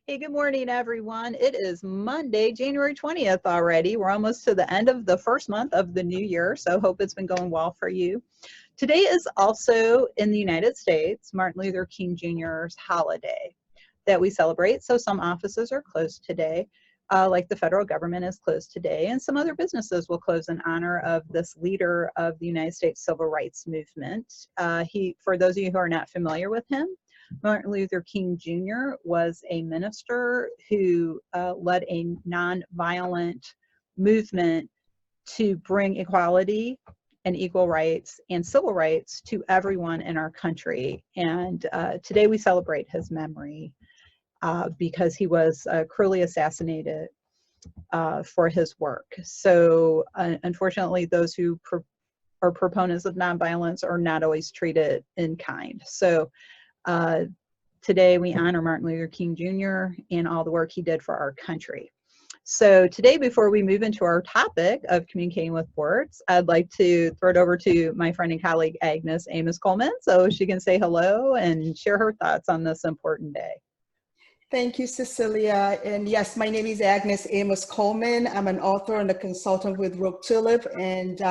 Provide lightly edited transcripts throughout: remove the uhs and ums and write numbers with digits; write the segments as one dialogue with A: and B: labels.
A: Hey, good morning, everyone. It is Monday, January 20th already. We're almost to the end of the first month of the new year, so hope it's been going well for you. Today is also in the United States, Martin Luther King Jr.'s holiday that we celebrate. So some offices are closed today, like the federal government is closed today, and some other businesses will close in honor of this leader of the United States civil rights movement. For those of you who are not familiar with him, Martin Luther King Jr. was a minister who led a nonviolent movement to bring equality and equal rights and civil rights to everyone in our country. And today we celebrate his memory because he was cruelly assassinated for his work. So unfortunately, those who are proponents of nonviolence are not always treated in kind. So today we honor Martin Luther King Jr. and all the work he did for our country. So today, before we move into our topic of communicating with boards, I'd like to throw it over to my friend and colleague, Agnes Coleman, so she can say hello and share her thoughts on this important day.
B: Thank you, Cecilia. And yes, my name is Agnes Amos Coleman. I'm an author and a consultant with Rogue Tulip. And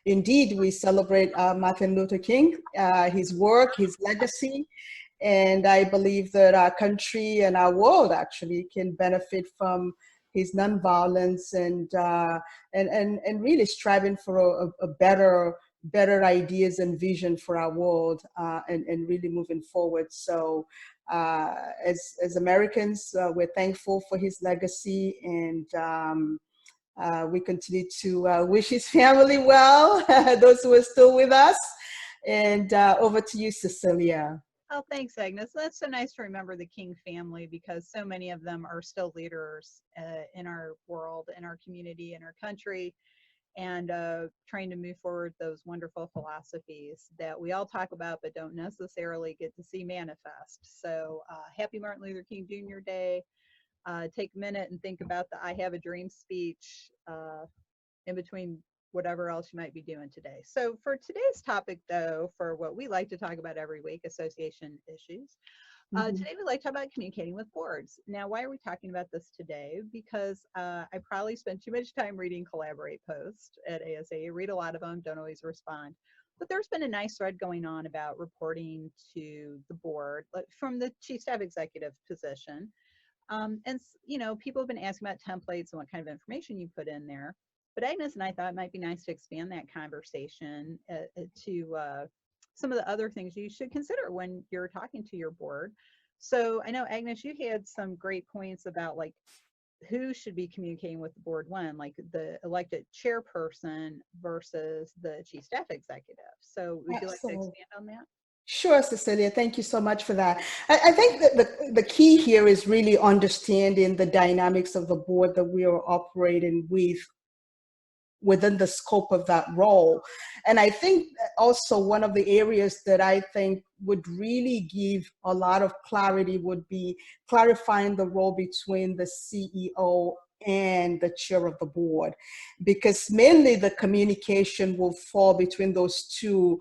B: indeed, we celebrate Martin Luther King, his work, his legacy. And I believe that our country and our world actually can benefit from his nonviolence and really striving for a better ideas and vision for our world and really moving forward. So as Americans, we're thankful for his legacy, and we continue to wish his family well, those who are still with us. And over to you, Cecilia.
A: Oh, thanks, Agnes. That's so nice to remember the King family because so many of them are still leaders in our world, in our community, in our country, and trying to move forward those wonderful philosophies that we all talk about but don't necessarily get to see manifest. So happy Martin Luther King Jr. Day. Take a minute and think about the I Have a Dream speech in between whatever else you might be doing today. So for today's topic, though, for what we like to talk about every week, association issues, today we'd like to talk about communicating with boards. Now, why are we talking about this today? Because I probably spent too much time reading Collaborate posts at ASA. Read a lot of them, don't always respond. But there's been a nice thread going on about reporting to the board from the chief staff executive position. And, you know, people have been asking about templates and what kind of information you put in there. But Agnes and I thought it might be nice to expand that conversation to some of the other things you should consider when you're talking to your board. So I know, Agnes, you had some great points about like who should be communicating with the board when, like the elected chairperson versus the chief staff executive. So would you like to expand on that?
B: Sure, Cecilia. Thank you so much for that. I think that the key here is really understanding the dynamics of the board that we are operating within the scope of that role. And I think also one of the areas that I think would really give a lot of clarity would be clarifying the role between the CEO and the chair of the board, because mainly the communication will fall between those two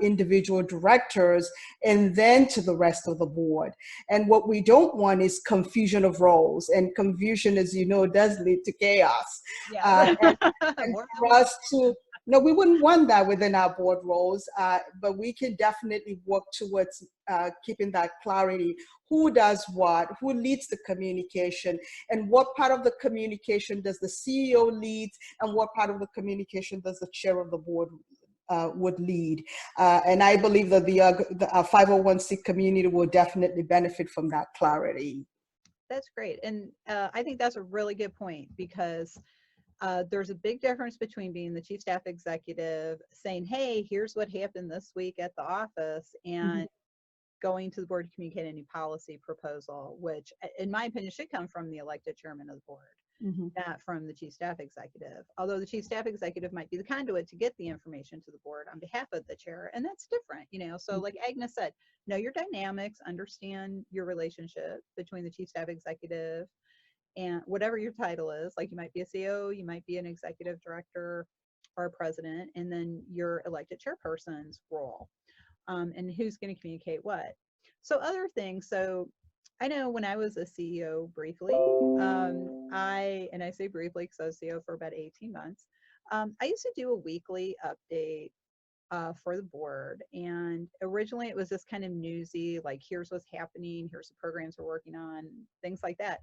B: individual directors and then to the rest of the board. And what we don't want is confusion of roles, and confusion, as you know, does lead to chaos.
A: Yeah.
B: And for us to, no, we wouldn't want that within our board roles, but we can definitely work towards keeping that clarity. Who does what, who leads the communication, and what part of the communication does the CEO lead, and what part of the communication does the chair of the board would lead. And I believe that the 501c community will definitely benefit from that clarity.
A: That's great. And I think that's a really good point because there's a big difference between being the chief staff executive saying, hey, here's what happened this week at the office, and going to the board to communicate any policy proposal, which in my opinion should come from the elected chairman of the board, not from the chief staff executive. Although the chief staff executive might be the conduit to get the information to the board on behalf of the chair, and that's different, you know. So like Agnes said, know your dynamics, understand your relationship between the chief staff executive and whatever your title is. Like you might be a CEO, you might be an executive director or a president, and then your elected chairperson's role. And who's going to communicate what. So other things, so I know when I was a CEO briefly, I say briefly because I was CEO for about 18 months. I used to do a weekly update for the board. And originally it was just kind of newsy, like here's what's happening, here's the programs we're working on, things like that.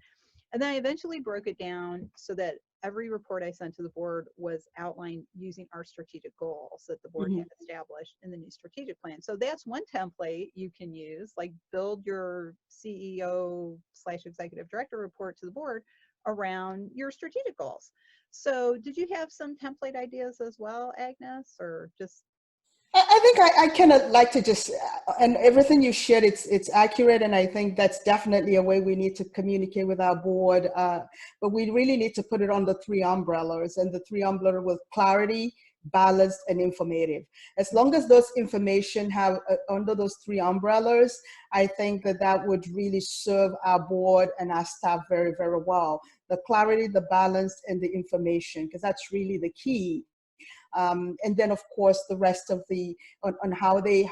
A: And then I eventually broke it down so that every report I sent to the board was outlined using our strategic goals that the board
B: Mhm.
A: had established in the new strategic plan. So that's one template you can use, like build your CEO/executive director report to the board around your strategic goals. So did you have some template ideas as well, Agnes, or just
B: I think I kind of like to just, and everything you shared, it's accurate, and I think that's definitely a way we need to communicate with our board. But we really need to put it on the three umbrellas, and the three umbrellas with clarity, balanced, and informative. As long as those information have under those three umbrellas, I think that that would really serve our board and our staff very, very well. The clarity, the balance, and the information, because that's really the key. And then of course the rest of the on how they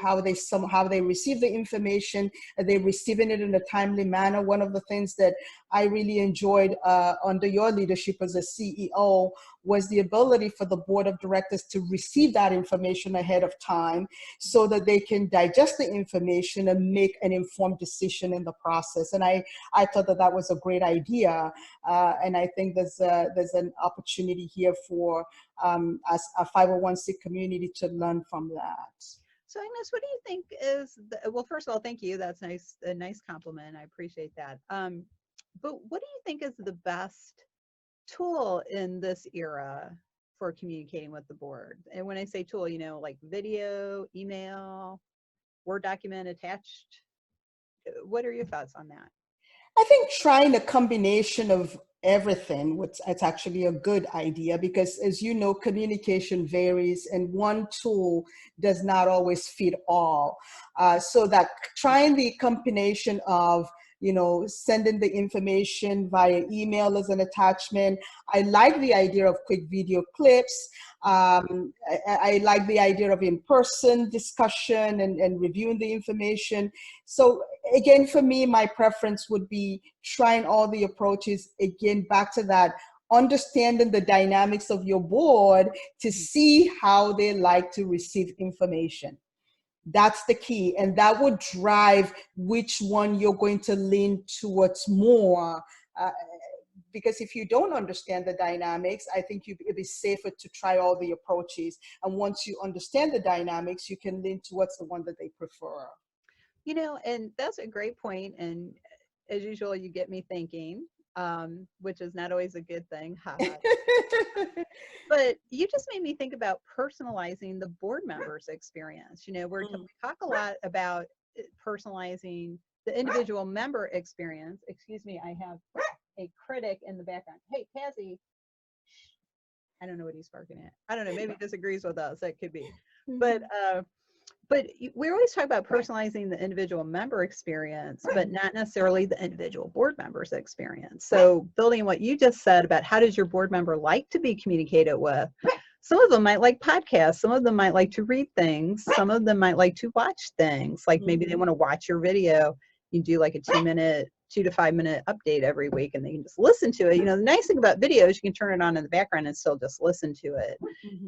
B: receive the information. Are they receiving it in a timely manner? One of the things that I really enjoyed under your leadership as a CEO was the ability for the board of directors to receive that information ahead of time so that they can digest the information and make an informed decision in the process. And I thought that that was a great idea. And I think there's an opportunity here for as a 501c community to learn from that.
A: so? Agnes, what do you think is well, first of all, thank you. That's nice, a nice compliment. I appreciate that. But what do you think is the best tool in this era for communicating with the board? And when I say tool, like video, email, Word document attached. What are your thoughts on that?
B: I think trying a combination of everything, which it's actually a good idea because, as you know, communication varies and one tool does not always fit all. So that trying the combination of sending the information via email as an attachment. I like the idea of quick video clips. I like the idea of in-person discussion and reviewing the information. So again, for me, my preference would be trying all the approaches, again, back to that, understanding the dynamics of your board to see how they like to receive information. That's the key. And that would drive which one you're going to lean towards more. Because if you don't understand the dynamics, I think it'd be safer to try all the approaches. And once you understand the dynamics, you can lean towards the one that they prefer.
A: And that's a great point. And as usual, you get me thinking, which is not always a good thing. Haha. But you just made me think about personalizing the board members' experience. We talk a lot about personalizing the individual member experience. Excuse me, I have a critic in the background. Hey, Pazzy. I don't know what he's barking at. I don't know. Maybe he disagrees with us. That could be. But we always talk about personalizing the individual member experience, but not necessarily the individual board members experience. So building what you just said about how does your board member like to be communicated with, some of them might like podcasts, some of them might like to read things, some of them might like to watch things, like maybe they want to watch your video. You do like a 2 to 5 minute update every week and they can just listen to it. The nice thing about video is you can turn it on in the background and still just listen to it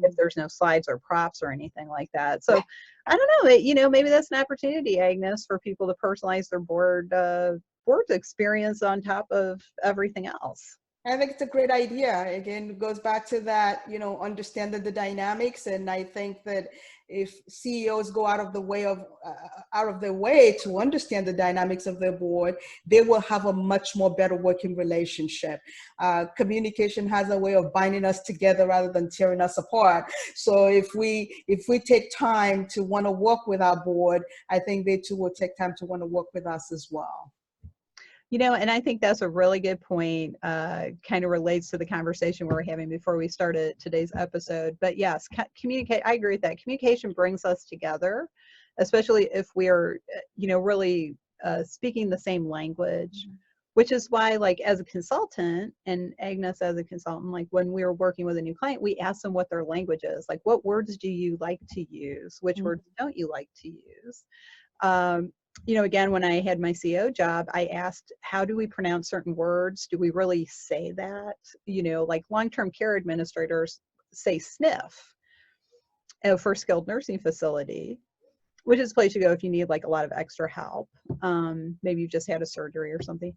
A: if there's no slides or props or anything like that. So I don't know, maybe that's an opportunity, Agnes, for people to personalize their board experience on top of everything else.
B: I think it's a great idea. Again, it goes back to that, understanding the dynamics. And I think that if CEOs go out of their way to understand the dynamics of their board, they will have a much more better working relationship. Communication has a way of binding us together rather than tearing us apart. So if we take time to want to work with our board, I think they too will take time to want to work with us as well.
A: And I think that's a really good point, kind of relates to the conversation we were having before we started today's episode. But yes, communicate. I agree with that. Communication brings us together, especially if we are, really speaking the same language, which is why, like, as a consultant and Agnes as a consultant, like when we were working with a new client, we asked them what their language is. Like, what words do you like to use? Which words don't you like to use? you know, again, when I had my CO job, I asked, how do we pronounce certain words? Do we really say that? You know, like long-term care administrators say sniff for skilled nursing facility, which is a place you go if you need like a lot of extra help. Maybe you just had a surgery or something.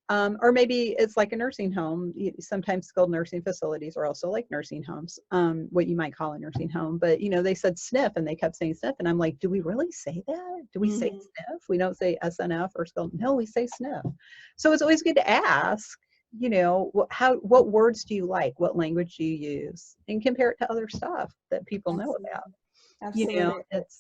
A: Or maybe it's like a nursing home. Sometimes skilled nursing facilities are also like nursing homes, what you might call a nursing home. But, you know, they said sniff and they kept saying sniff. And I'm like, do we really say that? Do we say sniff? We don't say SNF or skilled. No, we say sniff. So it's always good to ask, you know, what words do you like? What language do you use? And compare it to other stuff that people know about.
B: Absolutely.
A: You know, it's,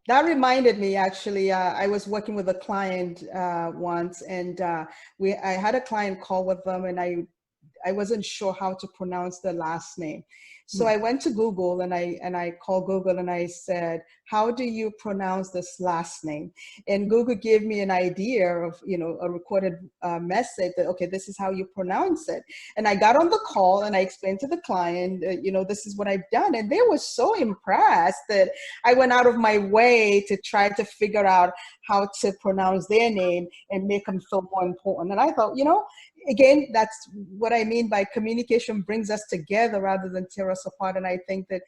B: that reminded me, actually, I was working with a client once, and I had a client call with them, and I wasn't sure how to pronounce the last name. So I went to Google and I called Google and I said, how do you pronounce this last name? And Google gave me an idea of, you know, a recorded message that, okay, this is how you pronounce it. And I got on the call and I explained to the client, you know, this is what I've done. And they were so impressed that I went out of my way to try to figure out how to pronounce their name and make them feel more important. And I thought, you know, again, that's what I mean by communication brings us together rather than tear us apart. And I think that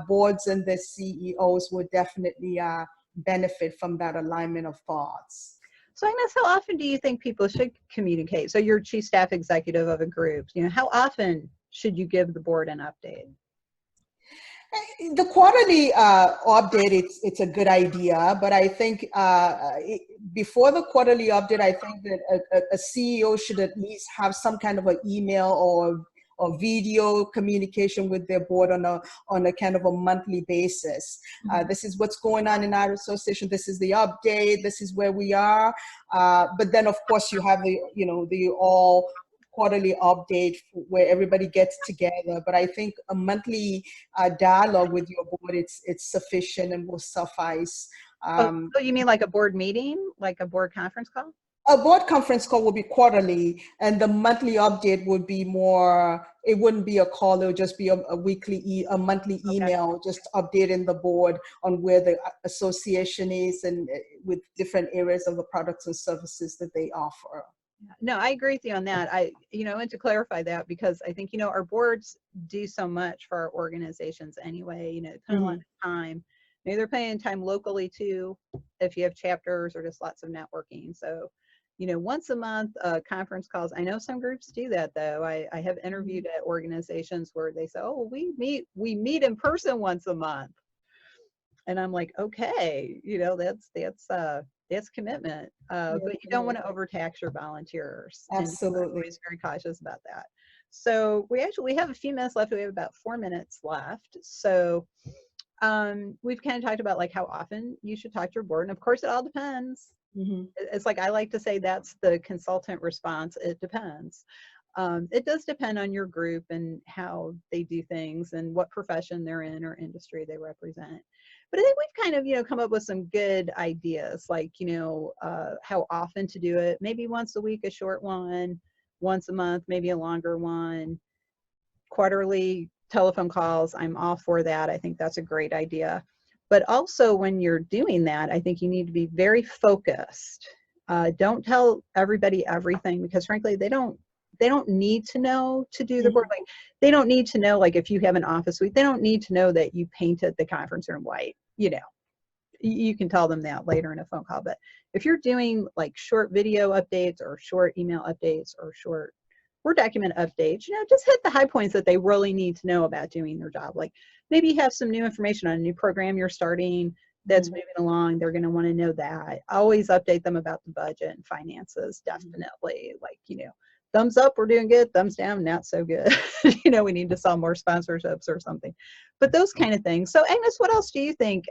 B: boards and the CEOs would definitely benefit from that alignment of thoughts.
A: so Agnes, how often do you think people should communicate? So you're chief staff executive of a group, you know, how often should you give the board an update?
B: The quarterly update, it's a good idea, but I think before the quarterly update, I think that a CEO should at least have some kind of an email or video communication with their board on a kind of a monthly basis. This is what's going on in our association. This is the update. This is where we are. But then, of course, you have the, you know, the all quarterly update where everybody gets together. But I think a monthly dialogue with your board, it's sufficient and will suffice.
A: So you mean like a board meeting, like a board conference call?
B: A board conference call will be quarterly, and the monthly update would be more, it wouldn't be a call, it would just be a monthly email, just updating the board on where the association is and with different areas of the products and services that they offer.
A: No, I agree with you on that. You know, and to clarify that, because I think, you know, our boards do so much for our organizations anyway, you know, kind of a lot of time. Maybe they're paying time locally too, if you have chapters or just lots of networking. So, you know, once a month, conference calls. I know some groups do that though. I have interviewed at organizations where they say, oh, we meet in person once a month. And I'm like, okay, you know, that's commitment, but you don't want to overtax your volunteers.
B: Absolutely.
A: And I'm always very cautious about that. So we have a few minutes left. We have about 4 minutes left. So we've kind of talked about like how often you should talk to your board. And of course, it all depends. It's like I like to say that's the consultant response. It depends. It does depend on your group and how they do things and what profession they're in or industry they represent. But I think we've kind of, you know, come up with some good ideas, like, you know, how often to do it. Maybe once a week, a short one, once a month, maybe a longer one, quarterly telephone calls. I'm all for that. I think that's a great idea. But also when you're doing that, I think you need to be very focused. Don't tell everybody everything, because frankly, they don't need to know to do the work. Like, they don't need to know, like if you have an office suite, they don't need to know that you painted the conference room white. You know, you can tell them that later in a phone call. But if you're doing like short video updates or short email updates or short Word document updates, you know, just hit the high points that they really need to know about doing their job. Like maybe you have some new information on a new program you're starting that's moving along. They're going to want to know that. Always update them about the budget and finances. Definitely. Like, you know, thumbs up, we're doing good. Thumbs down, not so good. You know, we need to sell more sponsorships or something. But those kind of things. So Agnes, what else do you think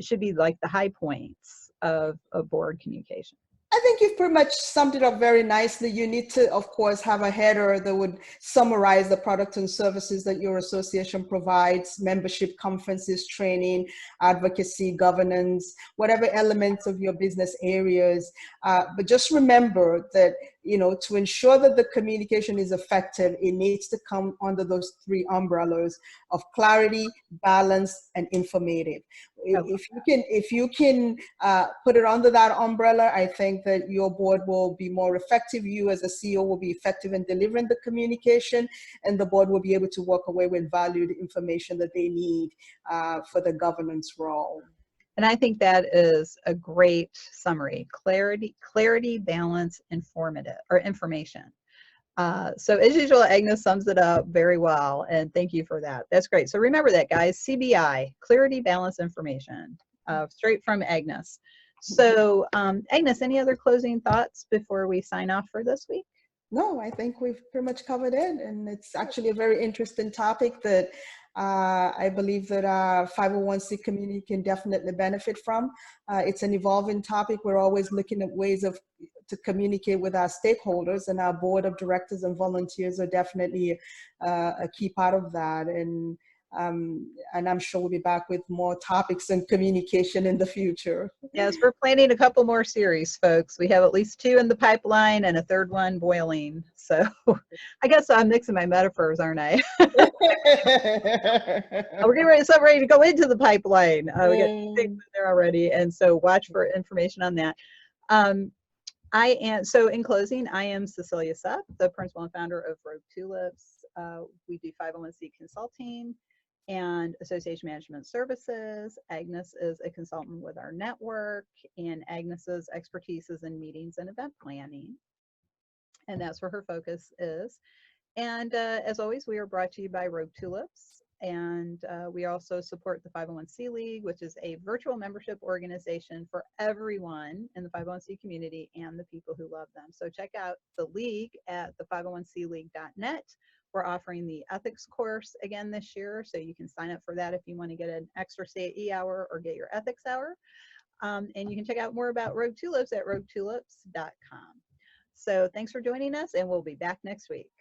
A: should be like the high points of board communication?
B: I think you've pretty much summed it up very nicely. You need to, of course, have a header that would summarize the products and services that your association provides: membership, conferences, training, advocacy, governance, whatever elements of your business areas. But just remember that to ensure that the communication is effective, it needs to come under those three umbrellas of clarity, balance, and informative. If you can put it under that umbrella, I think that your board will be more effective. You as a CEO will be effective in delivering the communication, and the board will be able to walk away with valued information that they need for the governance role.
A: And I think that is a great summary. Clarity, balance, information. So as usual, Agnes sums it up very well, and thank you for that. That's great. So remember that, guys, CBI, clarity, balance, information, straight from Agnes. So Agnes, any other closing thoughts before we sign off for this week?
B: No, I think we've pretty much covered it, and it's actually a very interesting topic that I believe that our 501c community can definitely benefit from. It's an evolving topic. We're always looking at ways to communicate with our stakeholders, and our board of directors and volunteers are definitely a key part of that. And I'm sure we'll be back with more topics and communication in the future.
A: Yes, we're planning a couple more series, folks. We have at least 2 in the pipeline and a 3rd one boiling. So I guess I'm mixing my metaphors, aren't I? We're getting ready to go into the pipeline. We got things in there already, and so watch for information on that. So in closing, I am Cecilia Supp, the principal and founder of Rogue Tulips. We do 501c consulting and association management services. Agnes is a consultant with our network, and Agnes's expertise is in meetings and event planning. And that's where her focus is. And as always, we are brought to you by Rogue Tulips. And we also support the 501c League, which is a virtual membership organization for everyone in the 501c community and the people who love them. So check out the League at the 501cleague.net. We're offering the ethics course again this year, so you can sign up for that if you want to get an extra CAE hour or get your ethics hour. And you can check out more about Rogue Tulips at roguetulips.com. So thanks for joining us, and we'll be back next week.